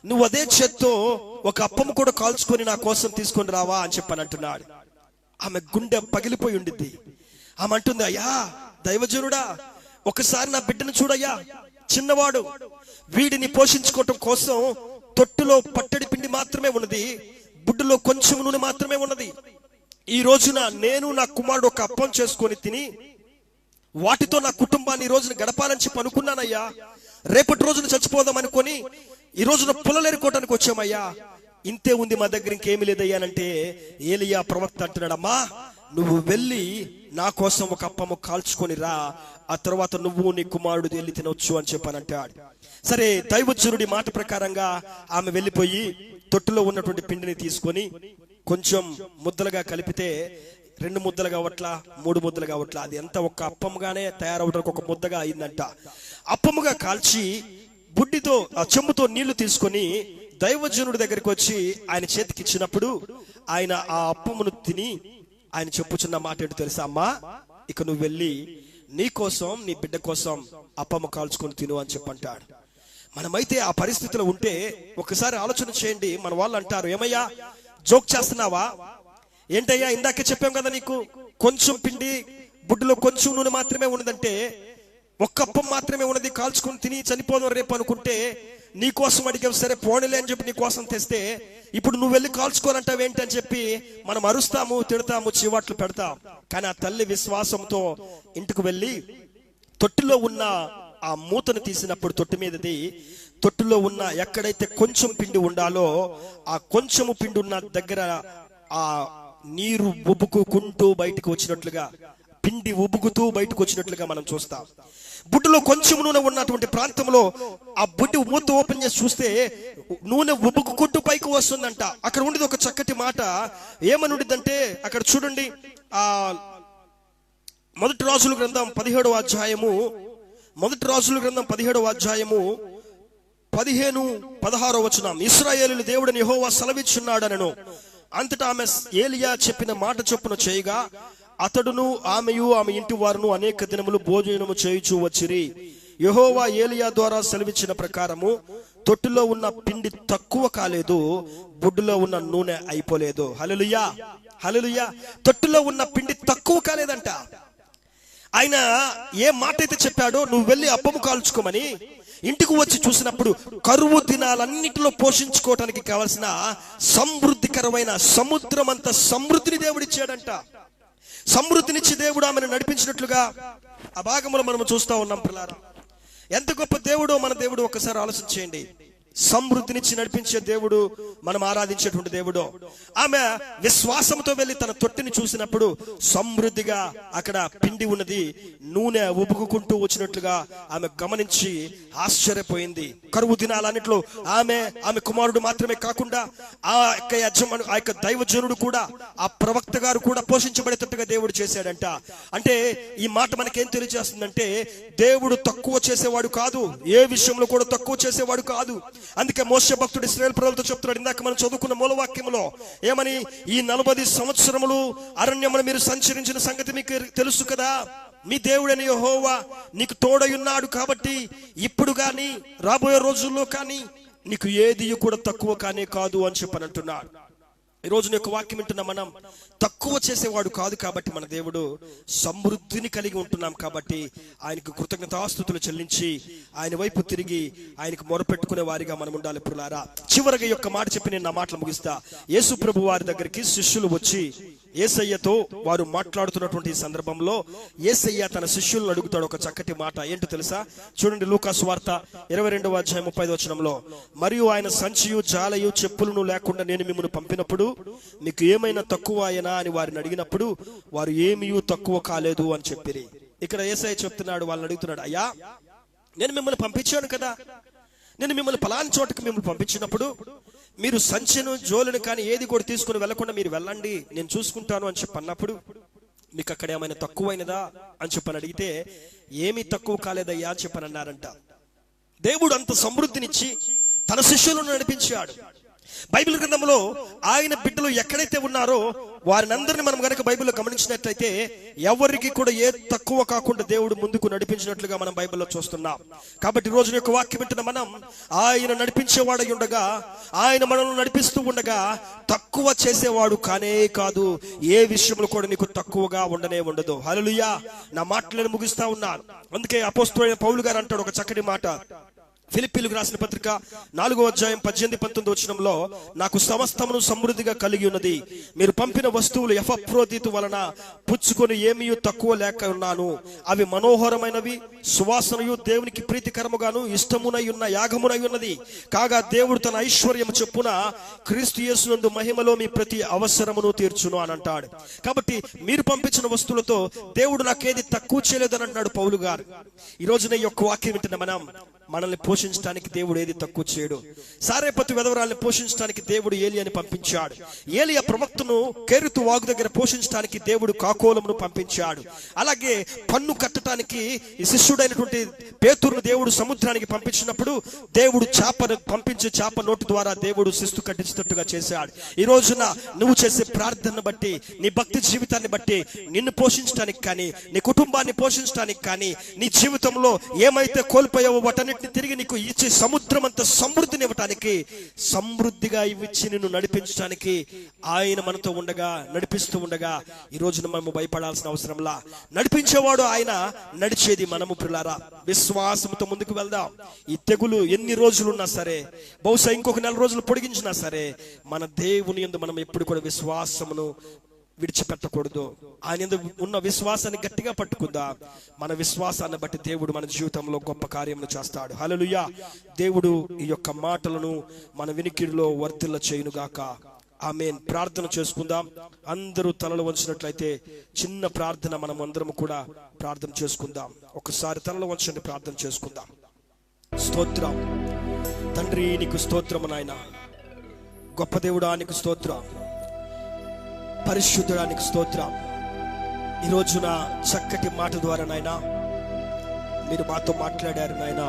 నువ్వు అదే చేత్తో ఒక అప్పము కూడా కాల్చుకొని నా కోసం తీసుకొని రావా అని చెప్పని అంటున్నాడు. ఆమె గుండె పగిలిపోయి ఉండిద్ది. ఆమె అంటుంది, అయ్యా దైవజనుడా, ఒకసారి నా బిడ్డను చూడయ్యా, చిన్నవాడు, వీడిని పోషించుకోవటం కోసం తొట్టులో పట్టడి పిండి మాత్రమే ఉన్నది, బుడ్డులో కొంచెం నూనె మాత్రమే ఉన్నది. ఈ రోజున నేను నా కుమారుడు ఒక అప్పం చేసుకొని తిని వాటితో నా కుటుంబాన్ని ఈ రోజున గడపాలని చెప్పి అనుకున్నానయ్యా. రేపటి రోజున చచ్చిపోదాం అనుకొని ఈ రోజున పుల్లలేరుకోవటానికి వచ్చామయ్యా. ఇంతే ఉంది, మా దగ్గర ఇంకేమీ లేదయ్యానంటే ఏలియా ప్రవక్త అంటున్నాడమ్మా, నువ్వు వెళ్ళి నా కోసం ఒక అప్పము కాల్చుకొని రా, ఆ తర్వాత నువ్వు నీ కుమారుడు వెళ్ళి తినొచ్చు అని చెప్పానంటాడు. సరే, దైవజనుడి మాట ప్రకారంగా ఆమె వెళ్ళిపోయి తొట్టులో ఉన్నటువంటి పిండిని తీసుకొని కొంచెం ముద్దలుగా కలిపితే 2 ముద్దలు కావట్లా, 3 ముద్దలు కావట్లా, అది ఎంత ఒక అప్పముగానే తయారవడానికి ఒక ముద్దగా అయిందంట. అప్పముగా కాల్చి బుడ్డితో ఆ చెంబుతో నీళ్లు తీసుకొని దైవజనుడి దగ్గరికి వచ్చి ఆయన చేతికి ఇచ్చినప్పుడు ఆయన ఆ అప్పమును తిని ఆయన చెప్పుచున్న మాట ఏంటో తెలుసా, అమ్మా ఇక నువ్వు వెళ్ళి నీ కోసం నీ బిడ్డ కోసం అప్పము కాల్చుకొని తిను అని చెప్పంటాడు. మనమైతే ఆ పరిస్థితిలో ఉంటే ఒకసారి ఆలోచన చేయండి. మన వాళ్ళు అంటారు, ఏమయ్యా జోక్ చేస్తున్నావా ఏంటయ్యా, ఇందాకే చెప్పాం కదా నీకు కొంచెం పిండి బుడ్డులో కొంచెం నూనె మాత్రమే ఉన్నదంటే, ఒక్క అప్పం మాత్రమే ఉన్నది, కాల్చుకొని తిని చనిపోదాం రేపు అనుకుంటే నీ కోసం అడిగావు, సరే పోనీలే అని చెప్పి నీ కోసం తెస్తే ఇప్పుడు నువ్వు వెళ్ళి కాల్చుకోనంటావేంటి అని చెప్పి మనం అరుస్తాము, తిడతాము, చీవాట్లు పెడతాం. కానీ ఆ తల్లి విశ్వాసంతో ఇంటికి వెళ్ళి తొట్టిలో ఉన్న ఆ మూతను తీసినప్పుడు తొట్టి మీదది తొట్టిలో ఉన్న ఎక్కడైతే కొంచెం పిండి ఉండాలో ఆ కొంచెము పిండి ఉన్న దగ్గర ఆ నీరు ఉబుకుకుంటూ బయటకు వచ్చినట్లుగా, పిండి ఉబుకుతూ బయటకు వచ్చినట్లుగా మనం చూస్తాం. బుడ్డులో కొంచెం నూనె ఉన్నటువంటి ప్రాంతంలో ఆ బుడ్డి మూత ఓపెన్ చేసి చూస్తే నూనె ఉబుకుకుంటూ పైకి వస్తుందంట. అక్కడ ఉండేది ఒక చక్కటి మాట, ఏమని ఉండిద్దంటే అక్కడ చూడండి, ఆ మొదటి రాజుల గ్రంథం 17వ అధ్యాయము 15-16 వచనం, ఇశ్రాయేలు దేవుడని యెహోవా సెలవిచ్చున్నాడనను. అంతటా ఆమె ఏలియా చెప్పిన మాట చొప్పున చేయగా అతడును ఆమెయు ఆమె ఇంటి వారును అనేక దినములు భోజనము చేయుచూ వచ్చిరి. యెహోవా ఏలియా ద్వారా సెలవిచ్చిన ప్రకారము తొట్టిలో ఉన్న పిండి తక్కువ కాలేదు, బుడ్డులో ఉన్న నూనె అయిపోలేదు. హల్లెలూయా, హల్లెలూయా. తొట్టిలో ఉన్న పిండి తక్కువ కాలేదంట. ఆయన ఏ మాట అయితే చెప్పాడో, నువ్వు వెళ్ళి అప్పము కాల్చుకోమని, ఇంటికి వచ్చి చూసినప్పుడు కరువు దినాలన్నిటిలో పోషించుకోవటానికి కావలసిన సమృద్ధికరమైన సముద్రం అంత సమృద్ధిని దేవుడిచ్చాడంట. సమృద్ధినిచ్చి దేవుడు ఆమెను నడిపించినట్లుగా ఆ భాగంలో మనం చూస్తా ఉన్నాం. పిల్లారా, ఎంత గొప్ప దేవుడో మన దేవుడు ఒక్కసారి ఆలోచన చేయండి. సమృద్ధినిచ్చి నడిపించే దేవుడు మనం ఆరాధించేటువంటి దేవుడు. ఆమె విశ్వాసంతో వెళ్ళి తన తొట్టిని చూసినప్పుడు సమృద్ధిగా అక్కడ పిండి ఉన్నది, నూనె ఉబుకుకుంటూ వచ్చినట్లుగా ఆమె గమనించి ఆశ్చర్యపోయింది. కరువు దినాలన్నిట్లో ఆమె కుమారుడు మాత్రమే కాకుండా ఆ యొక్క దైవజనుడు కూడా, ఆ ప్రవక్త గారు కూడా పోషించబడేటట్టుగా దేవుడు చేశాడంట. అంటే ఈ మాట మనకేం తెలియజేస్తుందంటే, దేవుడు తక్కువ చేసేవాడు కాదు, ఏ విషయంలో కూడా తక్కువ చేసేవాడు కాదు. అందుకే మోషే భక్తుడు ఇశ్రాయేలు ప్రజలతో చెప్తున్నాడు, ఇందాక మనం చదువుకున్న మూలవాక్యంలో ఏమని, ఈ 40 సంవత్సరములు అరణ్యమును మీరు సంచరించిన సంగతి మీకు తెలుసు కదా, మీ దేవుడైన యెహోవా నీకు తోడయున్నాడు కాబట్టి ఇప్పుడు కానీ రాబోయే రోజుల్లో కానీ నీకు ఏది కూడా తక్కువ కానే కాదు అని చెప్పని అంటున్నాడు. ఈ రోజు యొక్క వాక్యం వింటున్న మనం తక్కువ చేసేవాడు కాదు కాబట్టి మన దేవుడు సమృద్ధిని కలిగి ఉంటున్నాం కాబట్టి ఆయనకు కృతజ్ఞతాస్తుతులు చెల్లించి ఆయన వైపు తిరిగి ఆయనకు మొరపెట్టుకునే వారిగా మనం ఉండాలి. ప్రియులారా, చివరిగా యొక్క మాట చెప్పి నేను నా మాటలు ముగిస్తా. యేసు ప్రభు వారి దగ్గరికి శిష్యులు వచ్చి యేసయ్యతో వారు మాట్లాడుతున్నటువంటి సందర్భంలో యేసయ్య తన శిష్యులను అడుగుతాడు ఒక చక్కటి మాట. ఏంటో తెలుసా? చూడండి, లూకా సువార్త 22వ అధ్యాయం 35వ వచనంలో, మరియు ఆయన సంచియు జాలయు చెప్పులను లేకుండా నేను మిమ్మల్ని పంపినప్పుడు మీకు ఏమైనా తక్కువ అయినా అని వారిని అడిగినప్పుడు వారు ఏమీ తక్కువ కాలేదు అని చెప్పిరి. ఇక్కడ యేసయ్య చెప్తున్నాడు, వాళ్ళని అడుగుతున్నాడు, అయ్యా నేను మిమ్మల్ని పంపించాను కదా, నేను మిమ్మల్ని పలానా చోటకి మిమ్మల్ని పంపించినప్పుడు మీరు సంచెను జోలను కానీ ఏది కూడా తీసుకుని వెళ్లకుండా మీరు వెళ్ళండి, నేను చూసుకుంటాను అని చెప్పి అన్నప్పుడు మీకు అక్కడ ఏమైనా తక్కువైనదా అని చెప్పని అడిగితే ఏమీ తక్కువ కాలేదయ్యా అని చెప్పని అన్నారంట. దేవుడు అంత సమృద్ధినిచ్చి తన శిష్యులను నడిపించాడు. బైబిల్ గ్రంథంలో ఆయన బిడ్డలు ఎక్కడైతే ఉన్నారో వారినందరినీ మనం గనక బైబిల్లో గమనించినట్లయితే ఎవరికి కూడా ఏ తక్కువ కాకుండా దేవుడు ముందుకు నడిపించినట్లుగా మనం బైబిల్లో చూస్తున్నాం. కాబట్టి రోజు యొక్క వాక్యం వింటున్న మనం ఆయన నడిపించేవాడై ఉండగా, ఆయన మనల్ని నడిపిస్తూ ఉండగా తక్కువ చేసేవాడు కానే కాదు. ఏ విషయంలో కూడా నీకు తక్కువగా ఉండనే ఉండదు. హల్లెలూయా. నా మాటలను ముగిస్తా ఉన్నాను. అందుకే అపోస్తలుడైన పౌలు గారు అంటాడు ఒక చక్కటి మాట. ఫిలిప్పీయులకు రాసిన పత్రిక 4వ అధ్యాయం 18-19 వచనంలో, నాకు సమస్తమును సమృద్ధిగా కలిగి ఉన్నది, మీరు పంపిన వస్తువులు ఎపఫ్రోదితు వలన పుచ్చుకొని ఏమీ తక్కువ లేక ఉన్నాను. అవి మనోహరమైనవి, సువాసనయు దేవునికి ప్రీతికరముగాను ఇష్టమునై ఉన్న యాగమునై ఉన్నది. కాగా దేవుడు తన ఐశ్వర్యము చొప్పున క్రీస్తు యేసునందు మహిమలో మీ ప్రతి అవసరమును తీర్చును అని అంటాడు. కాబట్టి మీరు పంపించిన వస్తువులతో దేవుడు నాకేది తక్కువ చేయలేదని అంటున్నాడు పౌలు గారు. ఈ రోజున ఈ యొక్క వాక్యం వింటున్న మనల్ని పోషించడానికి దేవుడు ఏది తక్కువ చేయడు. సారేపతు విధవరాల్ని పోషించడానికి దేవుడు ఏలియాని పంపించాడు. ఏలియా ప్రవక్తను కెరీతు వాగు దగ్గర పోషించడానికి దేవుడు కాకోలమును పంపించాడు. అలాగే పన్ను కట్టడానికి ఈ శిష్యుడైనటువంటి పేతురును దేవుడు సముద్రానికి పంపించినప్పుడు దేవుడు చేపను పంపించి చేప నోటు ద్వారా దేవుడు శిస్తు కట్టించినట్టుగా చేశాడు. ఈ రోజున నువ్వు చేసే ప్రార్థనను బట్టి, నీ భక్తి జీవితాన్ని బట్టి నిన్ను పోషించడానికి కానీ, నీ కుటుంబాన్ని పోషించడానికి కానీ, నీ జీవితంలో ఏమైతే కోల్పోయావో వాటన్నిటిని తిరిగి నీకు ఇచ్చే సముద్రం అంత సమృద్ధిని ఇవ్వటానికి, సమృద్ధిగా ఇచ్చి నిన్ను నడిపించడానికి ఆయన మనతో ఉండగా, నడిపిస్తూ ఉండగా ఈ రోజున మనము భయపడాల్సిన అవసరంలా. నడిపించేవాడు ఆయన, నడిచేది మనము. ప్రియులారా, విశ్వాసంతో ముందుకు వెళ్దాం. ఈ తెగులు ఎన్ని రోజులున్నా సరే, బహుశా ఇంకొక 4 రోజులు పొడిగించినా సరే, మన దేవుని యందు మనం ఎప్పుడు కూడా విశ్వాసమును విడిచిపెట్టకూడదు. ఆయన ఉన్న విశ్వాసాన్ని గట్టిగా పట్టుకుందా. మన విశ్వాసాన్ని బట్టి దేవుడు మన జీవితంలో గొప్ప కార్యములు చేస్తాడు. హల్లెలూయా. దేవుడు ఈ యొక్క మాటలను మన వినికిడిలో వర్ధిల్ల చేయునుగాక. ఆమేన్. ప్రార్థన చేసుకుందాం. అందరూ తలలు వంచినట్లయితే చిన్న ప్రార్థన మనం అందరం కూడా ప్రార్థన చేసుకుందాం. ఒకసారి తలలు వంచండి, ప్రార్థన చేసుకుందాం. స్తోత్రం తండ్రి, నీకు స్తోత్రము నాయన. గొప్ప దేవుడా నీకు స్తోత్రం, పరిశుద్ధుడానికి స్తోత్రం. ఈ రోజున చక్కటి మాట ద్వారా నాయనా మీరు మాతో మాట్లాడారు నాయనా.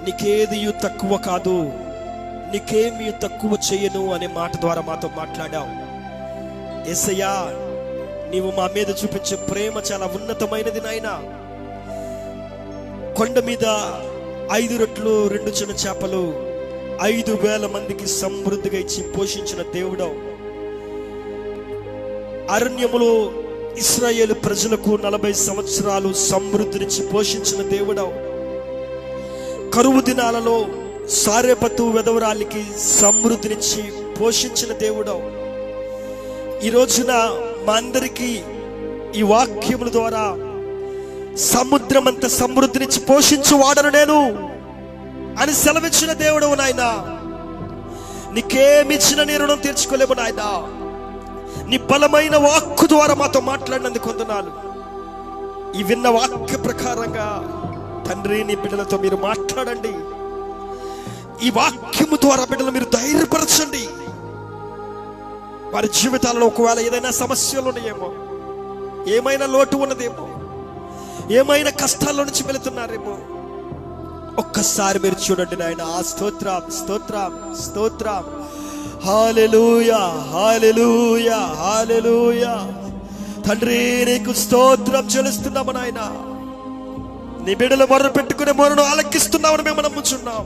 నీకేది తక్కువ కాదు, నీకేమీ తక్కువ చేయను అనే మాట ద్వారా మాతో మాట్లాడావు. యేసయ్యా, నీవు మా మీద చూపించే ప్రేమ చాలా ఉన్నతమైనది నాయనా. కొండ మీద 5 రొట్టెలు 2 చిన్న చేపలు 5,000 మందికి సమృద్ధిగా ఇచ్చి పోషించిన దేవుడవు. అరణ్యములో ఇశ్రాయేలు ప్రజలకు 40 సంవత్సరాలు సమృద్ధినిచ్చి పోషించిన దేవుడవు. కరువు దినాలలో సారేపతు విధవరాలికి సమృద్ధినిచ్చి పోషించిన దేవుడవు. ఈ రోజున మా అందరికీ ఈ వాక్యముల ద్వారా సముద్రం అంత సమృద్ధినిచ్చి పోషించు వాడను నేను అని సెలవిచ్చిన దేవుడవు నాయన. నీకేమిచ్చిన నీ రుణం తీర్చుకోలేము నాయన. నీ బలమైన వాక్కు ద్వారా మాతో మాట్లాడినందుకు వందనాలు. ఈ విన్న వాక్య ప్రకారంగా తండ్రి, నీ బిడ్డలతో మీరు మాట్లాడండి. ఈ వాక్యము ద్వారా బిడ్డలు మీరు ధైర్యపరచండి. వారి జీవితాలలో ఒకవేళ ఏదైనా సమస్యలు ఉన్నాయేమో, ఏమైనా లోటు ఉన్నదేమో, ఏమైనా కష్టాల్లో నుంచి వెళుతున్నారేమో, ఒక్కసారి మీరు చూడండి నాయన. స్తోత్రం స్తోత్రం స్తోత్రం. హల్లెలూయా హల్లెలూయా హల్లెలూయా. తండ్రి, నీకు స్తోత్రం చెల్లిస్తున్నాము నాయన. నీ బిడ్డలు మొర్ర పెట్టుకునే మొరను ఆలకిస్తున్నామని మేము నమ్ముచున్నాం.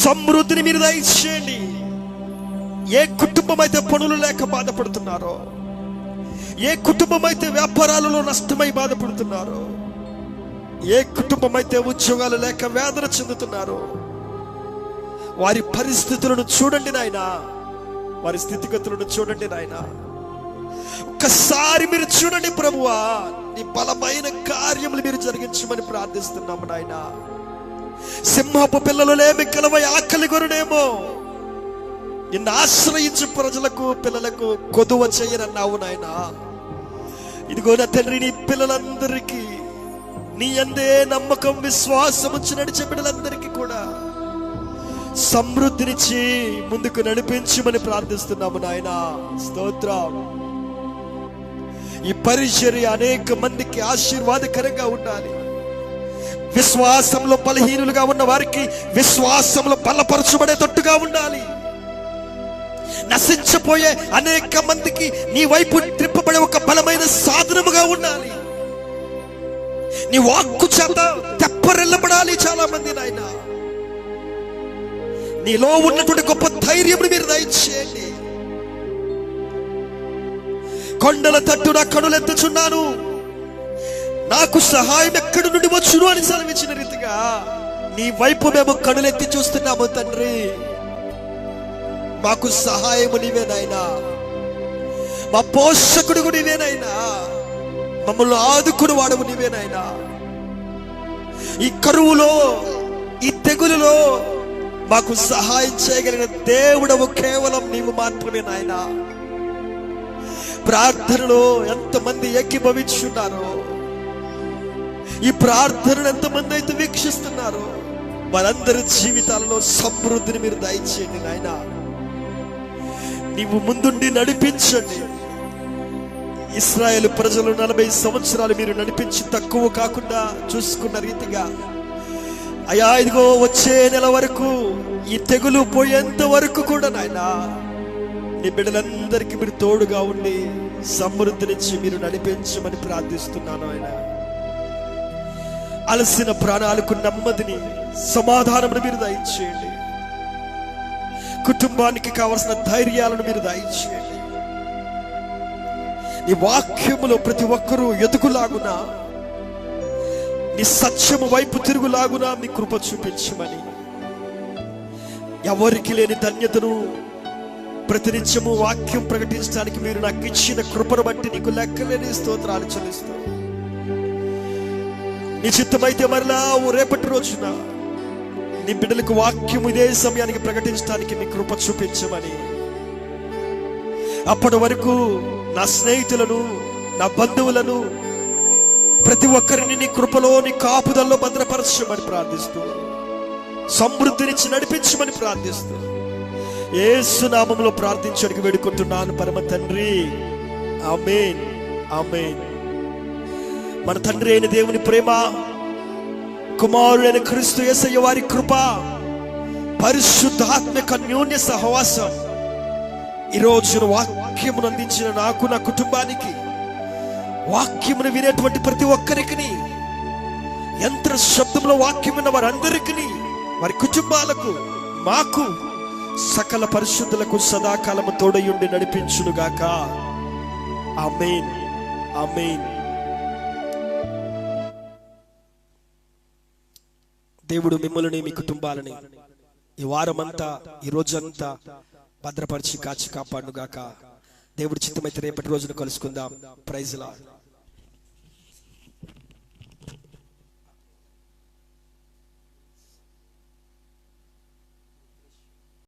సమృద్ధిని మీరు దయచేయండి. ఏ కుటుంబం అయితే పనులు లేక బాధపడుతున్నారో, ఏ కుటుంబం అయితే వ్యాపారాలలో నష్టమై బాధపడుతున్నారో, ఏ కుటుంబం అయితే ఉద్యోగాలు లేక వేదన చెందుతున్నారో, వారి పరిస్థితులను చూడండి నాయన. వారి స్థితిగతులను చూడండి నాయన. ఒక్కసారి మీరు చూడండి ప్రభువా. నీ బలమైన కార్యములు మీరు జరిగించమని ప్రార్థిస్తున్నాము నాయన. సింహపు పిల్లలు లేమి కలవై ఆకలి కొరునేమో, నిన్ను ఆశ్రయించు ప్రజలకు పిల్లలకు కొదువ చేయనన్నావు నాయన. ఇదిగో నా తండ్రి, నీ పిల్లలందరికీ నీ యందే నమ్మకం విశ్వాసం ఉంచి నడిచే బిడ్డలందరికీ కూడా సమృద్ధినిచ్చి ముందుకు నడిపించమని ప్రార్థిస్తున్నాము నాయన. స్తోత్రం. ఈ పరిచర్య అనేక మందికి ఆశీర్వాదకరంగా ఉండాలి. విశ్వాసంలో బలహీనులుగా ఉన్న వారికి విశ్వాసంలో బలపరచబడేటట్టుగా ఉండాలి. నశించిపోయే అనేక మందికి నీ వైపు త్రిప్పబడే ఒక బలమైన సాధనముగా ఉండాలి. నీ వాక్కు చేత తెప్పరెళ్ళబడాలి చాలా మంది నాయన. నీలో ఉన్నటువంటి గొప్ప ధైర్యమును మీరు దయచేయండి. కొండల తట్టున కనులెత్తుచున్నాను, నాకు సహాయం ఎక్కడి నుండి వచ్చును అని సెలవిచ్చిన రీతిగా నీ వైపు మేము కనులెత్తి చూస్తున్నాము తండ్రి. మాకు సహాయము నీవే నాయనా, మా పోషకుడు నీవే నాయనా, మమ్మల్ని ఆదుకుని వాడవు నీవే నాయనా. ఈ కరువులో, ఈ తెగులులో మాకు సహాయం చేయగలిగిన దేవుడవు కేవలం నీవు మాత్రమే నాయనా. ప్రార్థనలో ఎంతమంది ఏకీభవించున్నారో, ఈ ప్రార్థనను ఎంతమంది అయితే వీక్షిస్తున్నారో వారందరి జీవితాలలో సమృద్ధిని మీరు దయచేయండి నాయన. నీవు ముందుండి నడిపించండి. ఇశ్రాయేలు ప్రజలు 40 సంవత్సరాలు మీరు నడిపించి తక్కువ కాకుండా చూసుకున్న రీతిగా అయ్యా, ఇదిగో వచ్చే నెల వరకు ఈ తెగులు పోయేంత వరకు కూడా నాయనా నీ బిడ్డలందరికీ మీరు తోడుగా ఉండి సమృద్ధినిచ్చి మీరు నడిపించమని ప్రార్థిస్తున్నాను. ఆయన అలసిన ప్రాణాలకు నెమ్మదిని, సమాధానమును మీరు దయచేయండి. కుటుంబానికి కావలసిన ధైర్యాలను మీరు దయచేయండి. నీ వాక్యములో ప్రతి ఒక్కరూ ఎదుగులాగునా, నీ సత్యము వైపు తిరుగులాగునా మీ కృప చూపించమని, ఎవరికి లేని ధన్యతను ప్రతినిత్యము వాక్యం ప్రకటించడానికి మీరు నాకు ఇచ్చిన కృపను బట్టి నీకు లెక్కలేని స్తోత్రాలు చెల్లిస్తూ, నీ చిత్తమైతే మరలా రేపటి రోజున నీ బిడ్డలకు వాక్యం ఇదే సమయానికి ప్రకటించడానికి మీ కృప చూపించమని, అప్పటి వరకు నా స్నేహితులను, నా బంధువులను ప్రతి ఒక్కరిని నీ కృపలో, నీ కాపుదల్లో భద్రపరచమని ప్రార్థిస్తూ, సమృద్ధినిచ్చి నడిపించమని ప్రార్థిస్తూ యేసు నామములో ప్రార్థించడానికి వేడుకుంటున్నాను పరమ తండ్రి. ఆమేన్, ఆమేన్. మన తండ్రి అయిన దేవుని ప్రేమ, కుమారుడైన క్రీస్తు యేసయ్య వారి కృప, పరిశుద్ధాత్మిక అన్యోన్య సహవాసం ఈ రోజున వాక్యమును అందించిన నాకు, నా కుటుంబానికి, వాక్యమును వినేటువంటి ప్రతి ఒక్కరికి, యంత్ర శబ్దంలో వాక్యం విన్న వారందరికీ, వారి కుటుంబాలకు, మాకు, సకల పరిశుద్ధులకు సదాకాలము తోడయుండి నడిపించునుగాక. ఆమేన్, ఆమేన్. దేవుడు మిమ్మల్ని, మీ కుటుంబాలని ఈ వారమంతా, ఈ రోజంతా భద్రపరిచి కాచి కాపాడుగాక. దేవుడి చిత్తమైతే రేపటి రోజున కలుసుకుందాం. Praise lord.